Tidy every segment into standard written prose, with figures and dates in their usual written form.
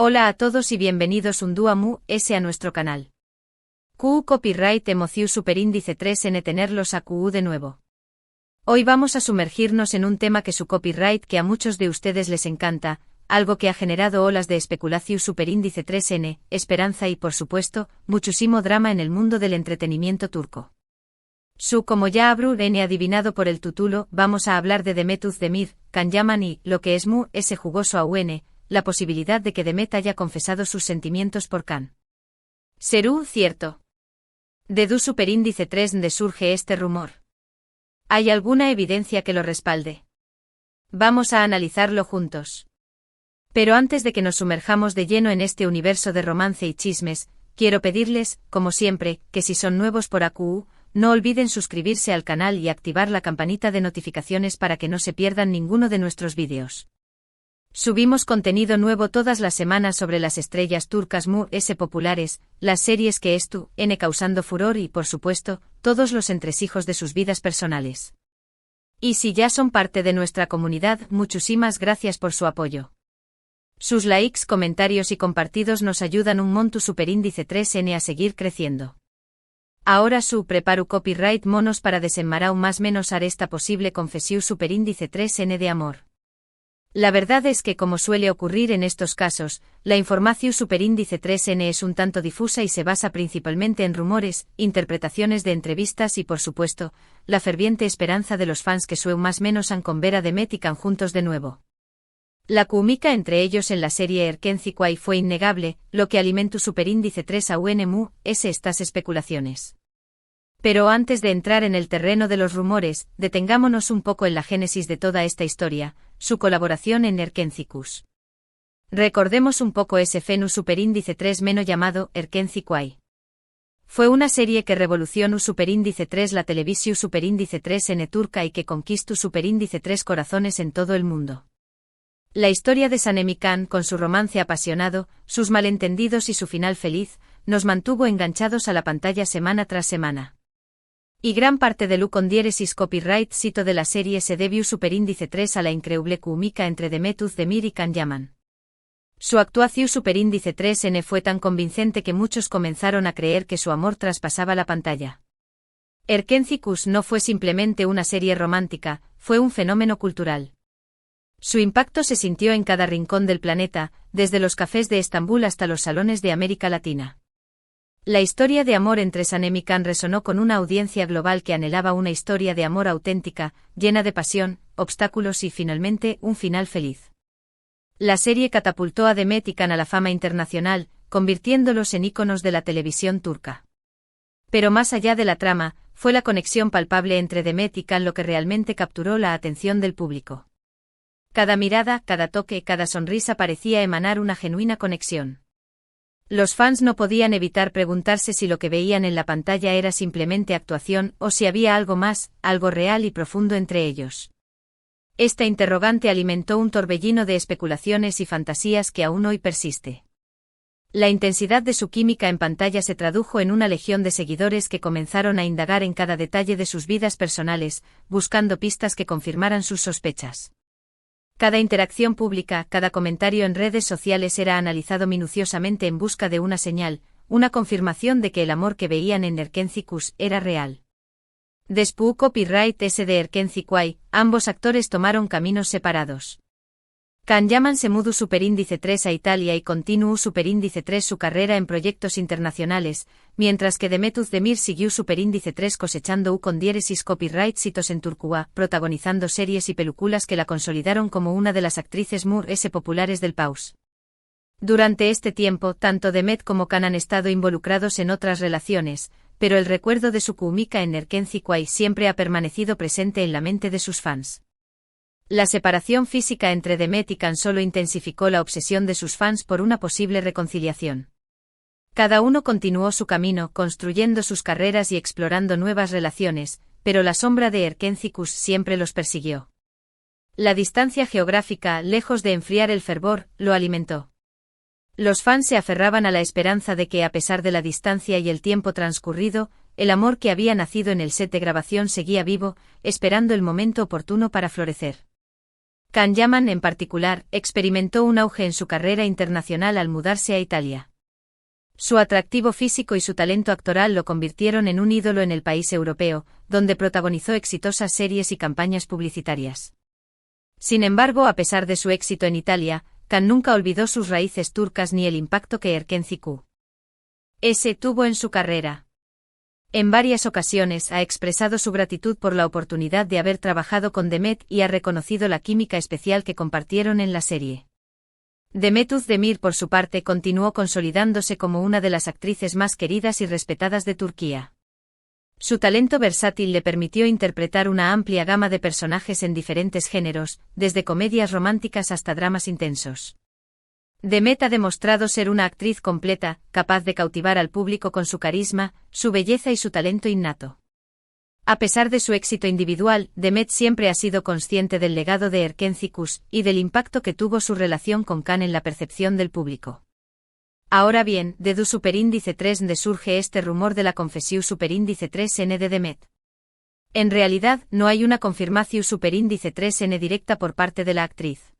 Hola a todos y bienvenidos un día más a nuestro canal. QU Copyright Emoción Superíndice 3N tenerlos a QU de nuevo. Hoy vamos a sumergirnos en un tema que su copyright que a muchos de ustedes les encanta, algo que ha generado olas de especulación superíndice 3N, esperanza y por supuesto, muchísimo drama en el mundo del entretenimiento turco. Como ya habrán adivinado por el título, vamos a hablar de Demet Özdemir, Can Yaman y, lo que es ese jugoso aún, la posibilidad de que Demet haya confesado sus sentimientos por Can. ¿Será cierto? ¿De du superíndice 3 de surge este rumor? ¿Hay alguna evidencia que lo respalde? Vamos a analizarlo juntos. Pero antes de que nos sumerjamos de lleno en este universo de romance y chismes, quiero pedirles, como siempre, que si son nuevos por AQU, no olviden suscribirse al canal y activar la campanita de notificaciones para que no se pierdan ninguno de nuestros vídeos. Subimos contenido nuevo todas las semanas sobre las estrellas turcas populares, las series que N causando furor y, por supuesto, todos los entresijos de sus vidas personales. Y si ya son parte de nuestra comunidad, muchísimas gracias por su apoyo. Sus likes, comentarios y compartidos nos ayudan un montón superíndice 3N a seguir creciendo. Ahora preparo copyright monos para desenmarcar más menos esta posible confesión superíndice 3N de amor. La verdad es que como suele ocurrir en estos casos, la información superíndice 3N es un tanto difusa y se basa principalmente en rumores, interpretaciones de entrevistas y por supuesto, la ferviente esperanza de los fans que más menos han con ver a Demet y Can juntos de nuevo. La química entre ellos en la serie Erkenci fue innegable, lo que alimentó superíndice 3 aún estas especulaciones. Pero antes de entrar en el terreno de los rumores, detengámonos un poco en la génesis de toda esta historia, su colaboración en Erkencicus. Recordemos un poco ese fenómeno superíndice 3 menos llamado Erkenci. Fue una serie que revolucionó superíndice 3 la televisión superíndice 3N turca y que conquistó superíndice 3 corazones en todo el mundo. La historia de Sanem y Can, con su romance apasionado, sus malentendidos y su final feliz, nos mantuvo enganchados a la pantalla semana tras semana. Y gran parte de con diéresis copyright cito de la serie se debió superíndice 3 a la increíble química entre Demet Özdemir y Can Yaman. Su actuación superíndice 3N fue tan convincente que muchos comenzaron a creer que su amor traspasaba la pantalla. Erkencicus no fue simplemente una serie romántica, fue un fenómeno cultural. Su impacto se sintió en cada rincón del planeta, desde los cafés de Estambul hasta los salones de América Latina. La historia de amor entre Sanem y Can resonó con una audiencia global que anhelaba una historia de amor auténtica, llena de pasión, obstáculos y finalmente un final feliz. La serie catapultó a Demet y Can a la fama internacional, convirtiéndolos en íconos de la televisión turca. Pero más allá de la trama, fue la conexión palpable entre Demet y Can lo que realmente capturó la atención del público. Cada mirada, cada toque, cada sonrisa parecía emanar una genuina conexión. Los fans no podían evitar preguntarse si lo que veían en la pantalla era simplemente actuación o si había algo más, algo real y profundo entre ellos. Esta interrogante alimentó un torbellino de especulaciones y fantasías que aún hoy persiste. La intensidad de su química en pantalla se tradujo en una legión de seguidores que comenzaron a indagar en cada detalle de sus vidas personales, buscando pistas que confirmaran sus sospechas. Cada interacción pública, cada comentario en redes sociales era analizado minuciosamente en busca de una señal, una confirmación de que el amor que veían en Erkencicus era real. Después copyright S de Erkenci, ambos actores tomaron caminos separados. Can Yaman se mudó superíndice 3 a Italia y continuó superíndice 3 su carrera en proyectos internacionales, mientras que Demet Özdemir siguió superíndice 3 cosechando con diéresis copyright citos en Turquía, protagonizando series y películas que la consolidaron como una de las actrices populares del país. Durante este tiempo, tanto Demet como Can han estado involucrados en otras relaciones, pero el recuerdo de su química en Erkenci siempre ha permanecido presente en la mente de sus fans. La separación física entre Demet y Can solo intensificó la obsesión de sus fans por una posible reconciliación. Cada uno continuó su camino, construyendo sus carreras y explorando nuevas relaciones, pero la sombra de Erkencicus siempre los persiguió. La distancia geográfica, lejos de enfriar el fervor, lo alimentó. Los fans se aferraban a la esperanza de que a pesar de la distancia y el tiempo transcurrido, el amor que había nacido en el set de grabación seguía vivo, esperando el momento oportuno para florecer. Can Yaman, en particular, experimentó un auge en su carrera internacional al mudarse a Italia. Su atractivo físico y su talento actoral lo convirtieron en un ídolo en el país europeo, donde protagonizó exitosas series y campañas publicitarias. Sin embargo, a pesar de su éxito en Italia, Can nunca olvidó sus raíces turcas ni el impacto que Erkenci Q.S. tuvo en su carrera. En varias ocasiones ha expresado su gratitud por la oportunidad de haber trabajado con Demet y ha reconocido la química especial que compartieron en la serie. Demet Özdemir, por su parte, continuó consolidándose como una de las actrices más queridas y respetadas de Turquía. Su talento versátil le permitió interpretar una amplia gama de personajes en diferentes géneros, desde comedias románticas hasta dramas intensos. Demet ha demostrado ser una actriz completa, capaz de cautivar al público con su carisma, su belleza y su talento innato. A pesar de su éxito individual, Demet siempre ha sido consciente del legado de Erkenci Q.S. y del impacto que tuvo su relación con Can en la percepción del público. Ahora bien, de du superíndice 3 de surge este rumor de la confesión superíndice 3N de Demet. En realidad, no hay una confirmación superíndice 3N directa por parte de la actriz.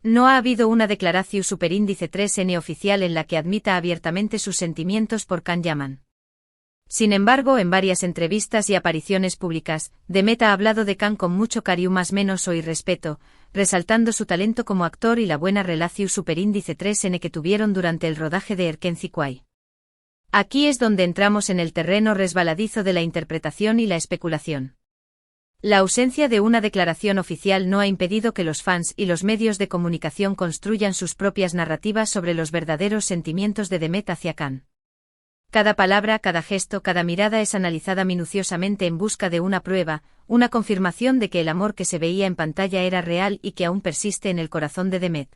No ha habido una declaración superíndice 3N oficial en la que admita abiertamente sus sentimientos por Can Yaman. Sin embargo, en varias entrevistas y apariciones públicas, Demet ha hablado de Can con mucho cariño más menos y respeto, resaltando su talento como actor y la buena relación superíndice 3N que tuvieron durante el rodaje de Erkenci Q.S. Aquí es donde entramos en el terreno resbaladizo de la interpretación y la especulación. La ausencia de una declaración oficial no ha impedido que los fans y los medios de comunicación construyan sus propias narrativas sobre los verdaderos sentimientos de Demet hacia Can. Cada palabra, cada gesto, cada mirada es analizada minuciosamente en busca de una prueba, una confirmación de que el amor que se veía en pantalla era real y que aún persiste en el corazón de Demet.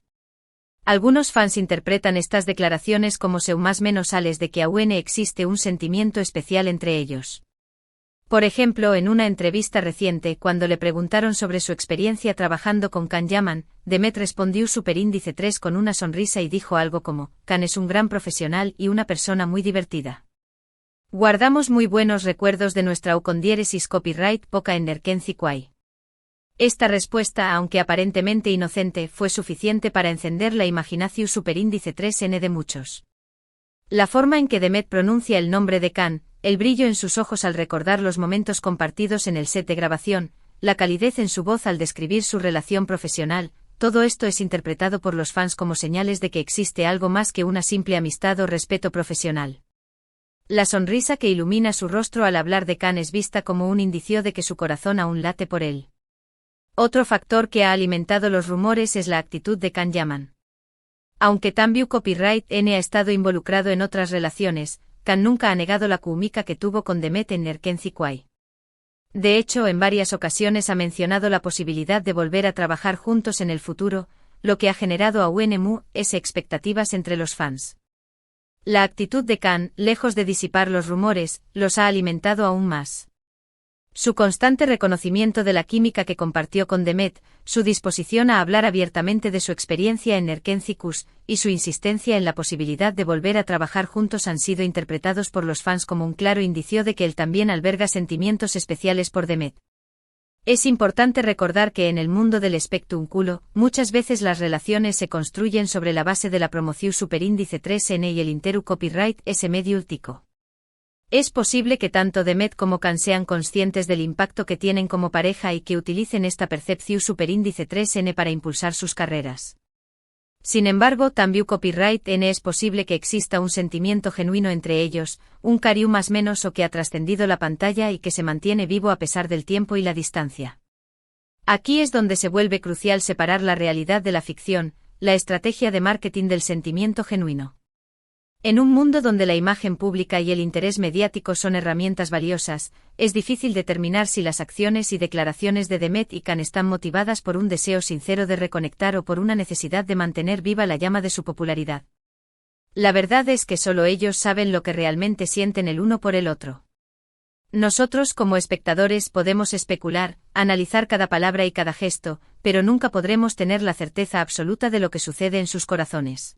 Algunos fans interpretan estas declaraciones como seu más menos sales de que aún existe un sentimiento especial entre ellos. Por ejemplo, en una entrevista reciente, cuando le preguntaron sobre su experiencia trabajando con Can Yaman, Demet respondió superíndice 3 con una sonrisa y dijo algo como: Can es un gran profesional y una persona muy divertida. Guardamos muy buenos recuerdos de nuestra con copyright poca en Erkenci Q.S. Esta respuesta, aunque aparentemente inocente, fue suficiente para encender la imaginación superíndice 3N de muchos. La forma en que Demet pronuncia el nombre de Can, el brillo en sus ojos al recordar los momentos compartidos en el set de grabación, la calidez en su voz al describir su relación profesional, todo esto es interpretado por los fans como señales de que existe algo más que una simple amistad o respeto profesional. La sonrisa que ilumina su rostro al hablar de Can es vista como un indicio de que su corazón aún late por él. Otro factor que ha alimentado los rumores es la actitud de Can Yaman. Aunque Tambiu Copyright N ha estado involucrado en otras relaciones, Can nunca ha negado la química que tuvo con Demet en Erkenci Q.S. De hecho, en varias ocasiones ha mencionado la posibilidad de volver a trabajar juntos en el futuro, lo que ha generado aún muchas expectativas entre los fans. La actitud de Can, lejos de disipar los rumores, los ha alimentado aún más. Su constante reconocimiento de la química que compartió con Demet, su disposición a hablar abiertamente de su experiencia en Erkenci Q.S. y su insistencia en la posibilidad de volver a trabajar juntos han sido interpretados por los fans como un claro indicio de que él también alberga sentimientos especiales por Demet. Es importante recordar que en el mundo del espectáculo, muchas veces las relaciones se construyen sobre la base de la promoción superíndice 3N y el interu copyright S medio tico. Es posible que tanto Demet como Can sean conscientes del impacto que tienen como pareja y que utilicen esta percepción superíndice 3N para impulsar sus carreras. Sin embargo, también Copyright N es posible que exista un sentimiento genuino entre ellos, un cariño más menos o que ha trascendido la pantalla y que se mantiene vivo a pesar del tiempo y la distancia. Aquí es donde se vuelve crucial separar la realidad de la ficción, la estrategia de marketing del sentimiento genuino. En un mundo donde la imagen pública y el interés mediático son herramientas valiosas, es difícil determinar si las acciones y declaraciones de Demet y Can están motivadas por un deseo sincero de reconectar o por una necesidad de mantener viva la llama de su popularidad. La verdad es que solo ellos saben lo que realmente sienten el uno por el otro. Nosotros como espectadores podemos especular, analizar cada palabra y cada gesto, pero nunca podremos tener la certeza absoluta de lo que sucede en sus corazones.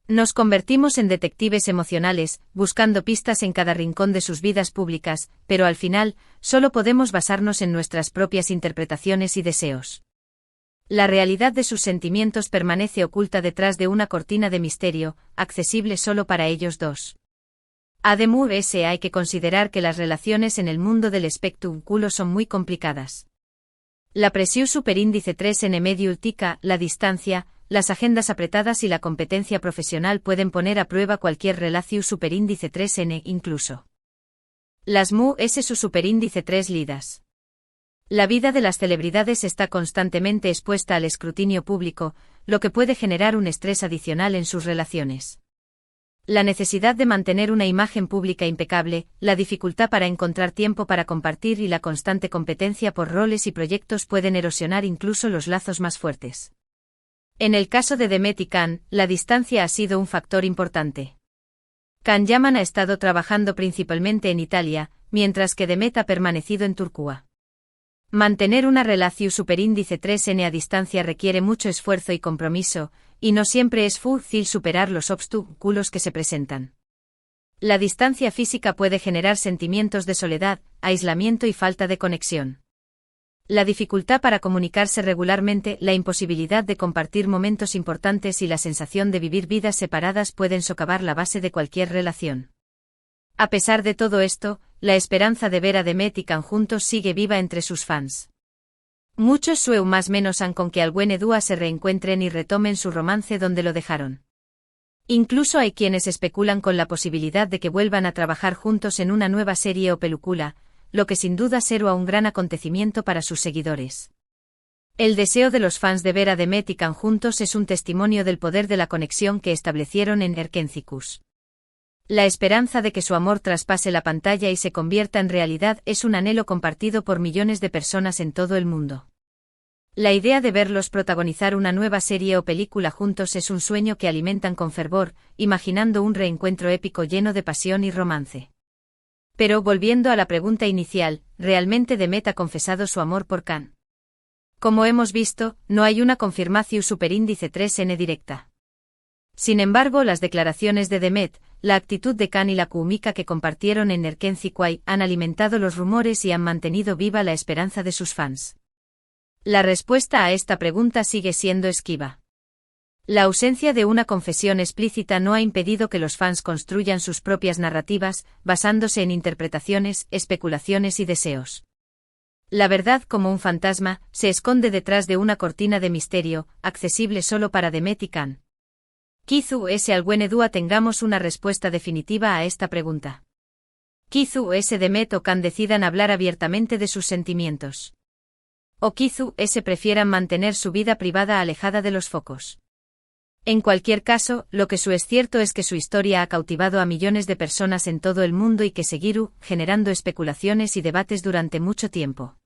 Nos convertimos en detectives emocionales, buscando pistas en cada rincón de sus vidas públicas, pero al final, solo podemos basarnos en nuestras propias interpretaciones y deseos. La realidad de sus sentimientos permanece oculta detrás de una cortina de misterio, accesible solo para ellos dos. Además, hay que considerar que las relaciones en el mundo del espectáculo son muy complicadas. La presión superíndice 3n mediultica, la distancia, las agendas apretadas y la competencia profesional pueden poner a prueba cualquier relación superíndice 3n, incluso las su superíndice 3 lidas. La vida de las celebridades está constantemente expuesta al escrutinio público, lo que puede generar un estrés adicional en sus relaciones. La necesidad de mantener una imagen pública impecable, la dificultad para encontrar tiempo para compartir y la constante competencia por roles y proyectos pueden erosionar incluso los lazos más fuertes. En el caso de Demet y Can, la distancia ha sido un factor importante. Can Yaman ha estado trabajando principalmente en Italia, mientras que Demet ha permanecido en Turquía. Mantener una relación superíndice 3n a distancia requiere mucho esfuerzo y compromiso, y no siempre es fácil superar los obstáculos que se presentan. La distancia física puede generar sentimientos de soledad, aislamiento y falta de conexión. La dificultad para comunicarse regularmente, la imposibilidad de compartir momentos importantes y la sensación de vivir vidas separadas pueden socavar la base de cualquier relación. A pesar de todo esto, la esperanza de ver a Demet y Can juntos sigue viva entre sus fans. Muchos sueñan más menos con que alguna dúa se reencuentren y retomen su romance donde lo dejaron. Incluso hay quienes especulan con la posibilidad de que vuelvan a trabajar juntos en una nueva serie o película, lo que sin duda será un gran acontecimiento para sus seguidores. El deseo de los fans de ver a Demet y Can juntos es un testimonio del poder de la conexión que establecieron en Erkencikus. La esperanza de que su amor traspase la pantalla y se convierta en realidad es un anhelo compartido por millones de personas en todo el mundo. La idea de verlos protagonizar una nueva serie o película juntos es un sueño que alimentan con fervor, imaginando un reencuentro épico lleno de pasión y romance. Pero volviendo a la pregunta inicial, ¿realmente Demet ha confesado su amor por Can? Como hemos visto, no hay una confirmación superíndice 3n directa. Sin embargo, las declaraciones de Demet, la actitud de Can y la química que compartieron en Erkencikway han alimentado los rumores y han mantenido viva la esperanza de sus fans. La respuesta a esta pregunta sigue siendo esquiva. La ausencia de una confesión explícita no ha impedido que los fans construyan sus propias narrativas, basándose en interpretaciones, especulaciones y deseos. La verdad, como un fantasma, se esconde detrás de una cortina de misterio, accesible solo para Demet y Can. Quizás alguna dúa tengamos una respuesta definitiva a esta pregunta. Quizás Demet o Can decidan hablar abiertamente de sus sentimientos. O quizás prefieran mantener su vida privada alejada de los focos. En cualquier caso, lo que es cierto es que su historia ha cautivado a millones de personas en todo el mundo y que seguirá generando especulaciones y debates durante mucho tiempo.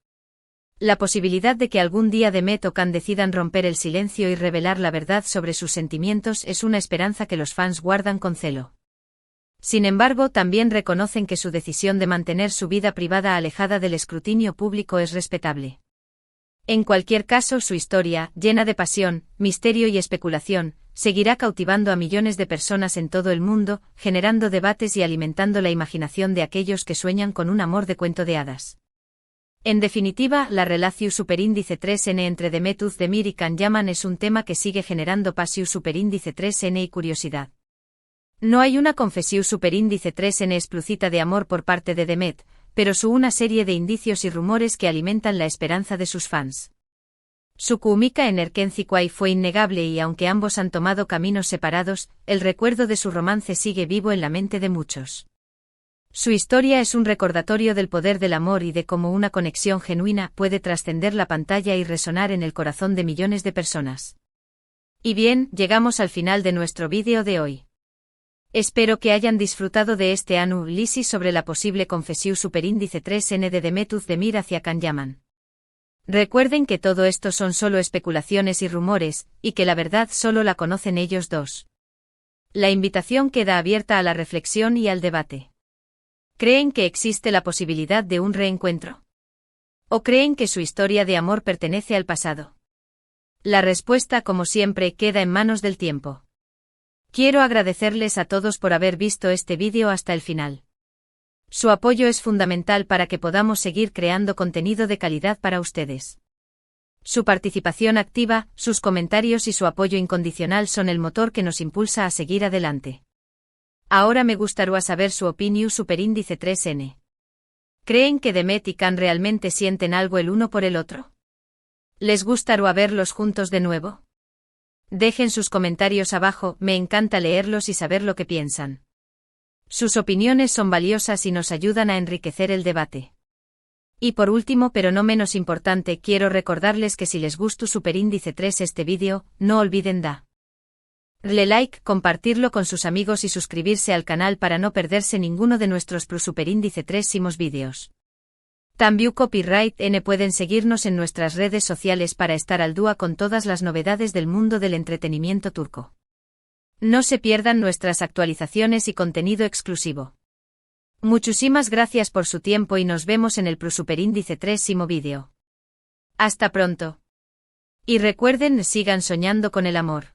La posibilidad de que algún día Demet o Can decidan romper el silencio y revelar la verdad sobre sus sentimientos es una esperanza que los fans guardan con celo. Sin embargo, también reconocen que su decisión de mantener su vida privada alejada del escrutinio público es respetable. En cualquier caso, su historia, llena de pasión, misterio y especulación, seguirá cautivando a millones de personas en todo el mundo, generando debates y alimentando la imaginación de aquellos que sueñan con un amor de cuento de hadas. En definitiva, la relación superíndice 3n entre Demet Özdemir y Can Yaman es un tema que sigue generando pasión superíndice 3n y curiosidad. No hay una confesión superíndice 3n explícita de amor por parte de Demet, pero una serie de indicios y rumores que alimentan la esperanza de sus fans. Su química en Erkencikway fue innegable y aunque ambos han tomado caminos separados, el recuerdo de su romance sigue vivo en la mente de muchos. Su historia es un recordatorio del poder del amor y de cómo una conexión genuina puede trascender la pantalla y resonar en el corazón de millones de personas. Y bien, llegamos al final de nuestro vídeo de hoy. Espero que hayan disfrutado de este análisis sobre la posible confesión superíndice 3n de Demet Özdemir hacia Can Yaman. Recuerden que todo esto son solo especulaciones y rumores, y que la verdad solo la conocen ellos dos. La invitación queda abierta a la reflexión y al debate. ¿Creen que existe la posibilidad de un reencuentro? ¿O creen que su historia de amor pertenece al pasado? La respuesta, como siempre, queda en manos del tiempo. Quiero agradecerles a todos por haber visto este vídeo hasta el final. Su apoyo es fundamental para que podamos seguir creando contenido de calidad para ustedes. Su participación activa, sus comentarios y su apoyo incondicional son el motor que nos impulsa a seguir adelante. Ahora me gustaría saber su opinión superíndice 3N. ¿Creen que Demet y Can realmente sienten algo el uno por el otro? ¿Les gustaría verlos juntos de nuevo? Dejen sus comentarios abajo, me encanta leerlos y saber lo que piensan. Sus opiniones son valiosas y nos ayudan a enriquecer el debate. Y por último, pero no menos importante, quiero recordarles que si les gustó superíndice 3 este vídeo, no olviden darle like, compartirlo con sus amigos y suscribirse al canal para no perderse ninguno de nuestros superíndice 3 vídeos. También Copyright N pueden seguirnos en nuestras redes sociales para estar al día con todas las novedades del mundo del entretenimiento turco. No se pierdan nuestras actualizaciones y contenido exclusivo. Muchísimas gracias por su tiempo y nos vemos en el superíndice 3 vídeo. Hasta pronto. Y recuerden, sigan soñando con el amor.